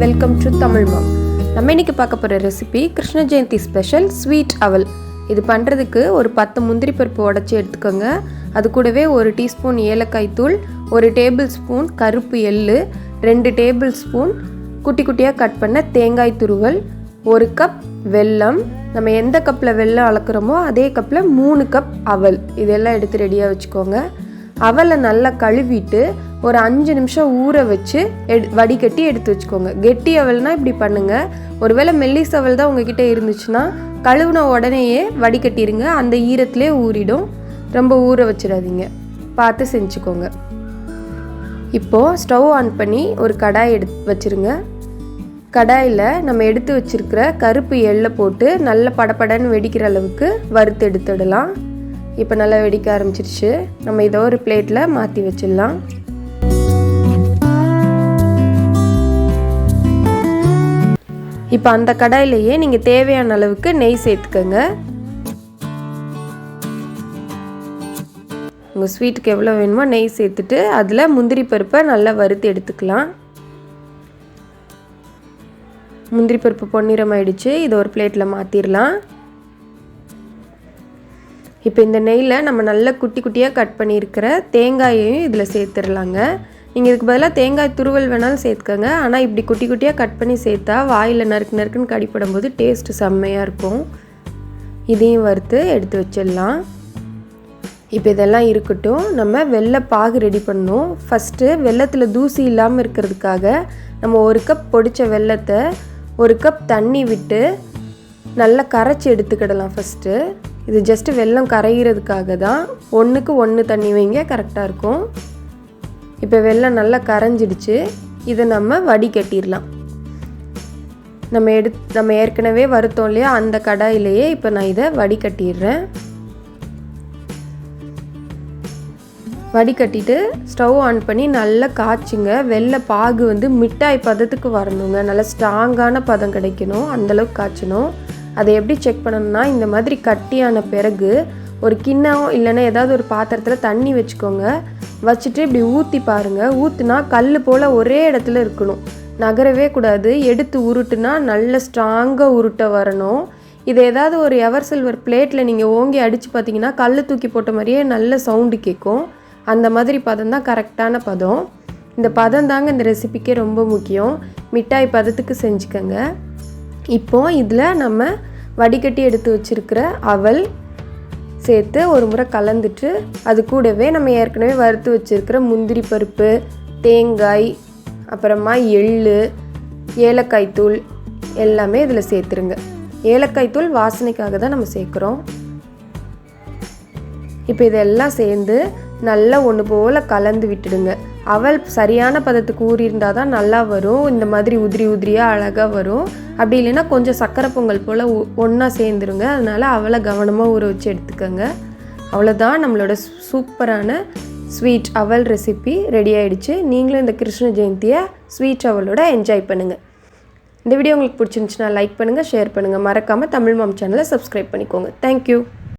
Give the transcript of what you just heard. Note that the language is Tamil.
வெல்கம் டு தமிழ் மாம். நம்ம இன்னைக்கு பார்க்க போகிற recipe Krishna Jayanthi special sweet அவல். இது பண்ணுறதுக்கு ஒரு 10 முந்திரி பருப்பு உடச்சி எடுத்துக்கோங்க. அது கூடவே 1 டீஸ்பூன் ஏலக்காய் தூள், 1 டேபிள் ஸ்பூன் கருப்பு எள்ளு, 2 டேபிள் ஸ்பூன் குட்டி குட்டியாக கட் பண்ண தேங்காய் துருவல், 1 கப் வெல்லம். நம்ம எந்த கப்பில் வெல்லம் அளக்குறோமோ அதே கப்பில் 3 கப் அவல். இதெல்லாம் எடுத்து ரெடியாக வச்சுக்கோங்க. அவலை நல்லா கழுவிட்டு ஒரு 5 நிமிஷம் ஊற வச்சு வடிகட்டி எடுத்து வச்சுக்கோங்க. கெட்டி அவல்னால் இப்படி பண்ணுங்கள். ஒருவேளை மெல்லிஸ் அவல் தான் உங்ககிட்ட இருந்துச்சுன்னா கழுவுன உடனேயே வடிகட்டிடுங்க. அந்த ஈரத்திலே ஊறிடும். ரொம்ப ஊற வச்சிடாதீங்க, பார்த்து செஞ்சுக்கோங்க. இப்போது ஸ்டவ் ஆன் பண்ணி ஒரு கடாய் வச்சுருங்க. கடாயில் நம்ம எடுத்து வச்சுருக்கிற கருப்பு எள்ளை போட்டு நல்ல படப்படன்னு வெடிக்கிற அளவுக்கு வறுத்து எடுத்துடலாம். இப்போ நல்லா வெடிக்க ஆரம்பிச்சிருச்சு. நம்ம இதை ஒரு பிளேட்டில் மாற்றி வச்சிடலாம். இப்போ அந்த கடாயிலேயே நீங்கள் தேவையான அளவுக்கு நெய் சேர்த்துக்கோங்க. உங்கள் ஸ்வீட்டுக்கு எவ்வளோ வேணுமோ நெய் சேர்த்துட்டு அதில் முந்திரி பருப்பை நல்லா வறுத்து எடுத்துக்கலாம். முந்திரி பருப்பு பொன்னிறமாயிடுச்சு. இதை ஒரு பிளேட்டில் மாற்றிடலாம். இப்போ இந்த நெய்யில் நம்ம நல்லா குட்டி குட்டியாக கட் பண்ணியிருக்கிற தேங்காயையும் இதில் சேர்த்துடலாங்க. நீங்கள் இதுக்கு பதிலாக தேங்காய் துருவல் வேணாலும் சேர்த்துக்கோங்க. ஆனால் இப்படி குட்டி குட்டியாக கட் பண்ணி சேர்த்தா வாயில் நறுக்குன்னு கடிப்படும் போது டேஸ்ட்டு செம்மையாக இருக்கும். இதையும் வறுத்து எடுத்து வச்சிடலாம். இப்போ இதெல்லாம் இருக்கட்டும். நம்ம வெள்ளை பாகு ரெடி பண்ணணும். ஃபஸ்ட்டு வெள்ளத்தில் தூசி இல்லாமல் இருக்கிறதுக்காக நம்ம 1 கப் பொடித்த வெள்ளத்தை 1 கப் தண்ணி விட்டு நல்லா கரைச்சி எடுத்துக்கிடலாம். ஃபஸ்ட்டு இது ஜஸ்ட்டு வெல்லம் கரைகிறதுக்காக தான். 1க்கு 1 தண்ணி வைங்க, கரெக்டாக இருக்கும். இப்போ வெல்லம் நல்லா கரைஞ்சிடுச்சு. இதை நம்ம வடிகட்டிடலாம். நம்ம ஏற்கனவே வறுத்தோம் இல்லையா, அந்த கடாயிலேயே இப்போ நான் இதை வடிகட்டிடுறேன். வடிகட்டிட்டு ஸ்டவ் ஆன் பண்ணி நல்லா காய்ச்சுங்க. வெள்ளை பாகு மிட்டாய் பதத்துக்கு வரணுங்க. நல்லா ஸ்ட்ராங்கான பதம் கிடைக்கணும், அந்தளவுக்கு காய்ச்சணும். அதை எப்படி செக் பண்ணணும்னா, இந்த மாதிரி கட்டியான பிறகு ஒரு கிண்ணம் இல்லைன்னா ஏதாவது ஒரு பாத்திரத்தில் தண்ணி வச்சுக்கோங்க. வச்சுட்டு இப்படி ஊற்றி பாருங்கள். ஊற்றுனா கல் போல் ஒரே இடத்துல இருக்கணும், நகரவே கூடாது. எடுத்து உருட்டுனா நல்ல ஸ்ட்ராங்காக உருட்ட வரணும். இதை ஏதாவது ஒரு எவர் சில்வர் பிளேட்டில் நீங்கள் ஓங்கி அடித்து பார்த்தீங்கன்னா கல் தூக்கி போட்ட மாதிரியே நல்ல சவுண்டு கேட்கும். அந்த மாதிரி பதம் தான் கரெக்டான பதம். இந்த பதம் தாங்க இந்த ரெசிபிக்கே ரொம்ப முக்கியம். மிட்டாய் பதத்துக்கு செஞ்சுக்கோங்க. இப்போது இதில் நம்ம வடிகட்டி எடுத்து வச்சுருக்கிற அவல் சேர்த்து ஒரு முறை கலந்துட்டு அது கூடவே நம்ம ஏற்கனவே வறுத்து வச்சுருக்கிற முந்திரி பருப்பு, தேங்காய், அப்புறமா எள்ளு, ஏலக்காய் தூள் எல்லாமே இதில் சேர்த்துருங்க. ஏலக்காய் தூள் வாசனைக்காக தான் நம்ம சேர்க்குறோம். இப்போ இதெல்லாம் சேர்ந்து நல்லா ஒன்று போல் கலந்து விட்டுடுங்க. அவல் சரியான பதத்துக்கு ஊறி இருந்தால் தான் நல்லா வரும். இந்த மாதிரி உதிரியாக அழகாக வரும். அப்படி இல்லைன்னா கொஞ்சம் சக்கரை பொங்கல் போல் ஒன்றா சேர்ந்துருங்க. அதனால் அவலை கவனமாக ஊற வச்சு எடுத்துக்கோங்க. அவ்வளோதான், நம்மளோட சூப்பரான ஸ்வீட் அவல் ரெசிபி ரெடி ஆகிடுச்சு. நீங்களும் இந்த கிருஷ்ண ஜெயந்தியை ஸ்வீட் அவலோட என்ஜாய் பண்ணுங்கள். இந்த வீடியோ உங்களுக்கு பிடிச்சிருந்துச்சுன்னா லைக் பண்ணுங்கள், ஷேர் பண்ணுங்கள். மறக்காமல் தமிழ் மாம் சேனலை சப்ஸ்கிரைப் பண்ணிக்கோங்க. தேங்க்யூ.